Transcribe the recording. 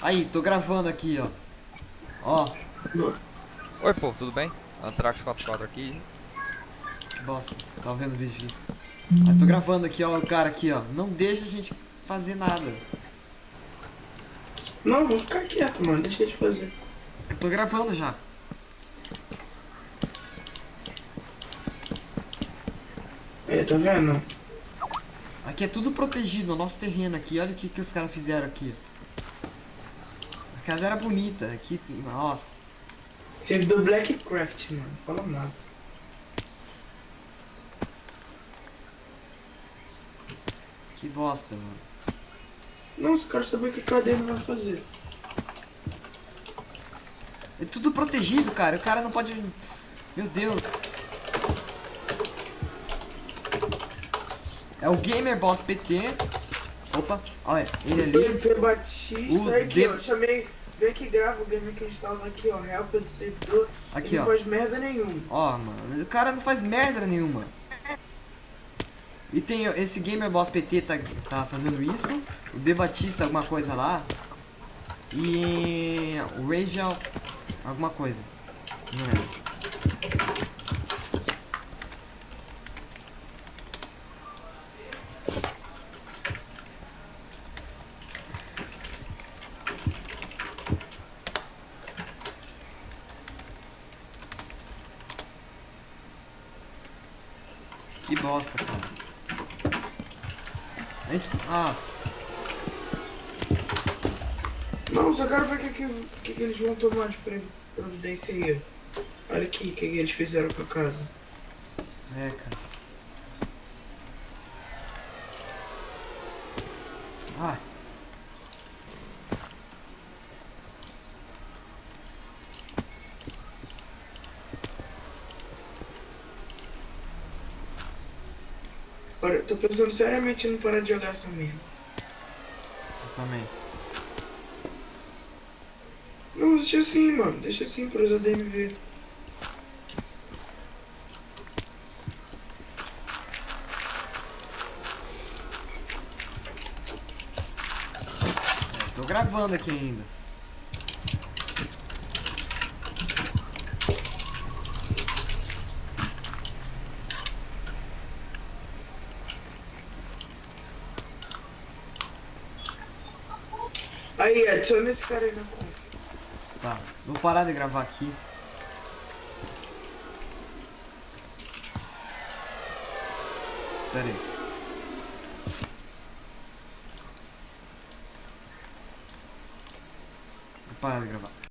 Aí, tô gravando aqui, ó. Ó, Oi, povo, tudo bem? Antrax 44 aqui. que bosta. Tava vendo o vídeo aqui. Aí, tô gravando aqui, ó, o cara aqui, ó. Não deixa a gente fazer nada. Não, vou ficar quieto, mano. Deixa eu te fazer. Eu tô gravando já. Aí, tá vendo? Aqui é tudo protegido, o nosso terreno aqui. Olha o que os caras fizeram aqui. A casa era bonita. Aqui, nossa. Save do Blackcraft, mano. Fala nada. Que bosta, mano. Nossa, quero saber o que a ADM vai fazer. É tudo protegido, cara. O cara não pode... Meu Deus. É o Gamer Boss PT. Opa, olha, ele O ali. PV Batista. O Aí aqui, D... ó. Chamei. Vem aqui, grava o game que a gente tava aqui, ó. Help do servidor. Aqui, Ele não ó. faz merda nenhuma. Ó, mano, o cara não faz merda nenhuma. E tem esse Gamer Boss PT tá fazendo isso. O De Batista alguma coisa lá. E o Rachel alguma coisa. Não lembro. Que bosta, cara. A gente... Nossa. Não, só quero ver o que eles vão tomar de providência aí. Olha aqui o que eles fizeram com a casa. É, cara. Ah, Olha, eu tô pensando seriamente em não parar de jogar essa merda. eu também. Não, deixa assim, mano. Deixa assim para os ADM ver. Tô gravando aqui ainda. Aí, adiciona esse cara aí na conta. Tá, vou parar de gravar aqui. Pera aí. Vou parar de gravar.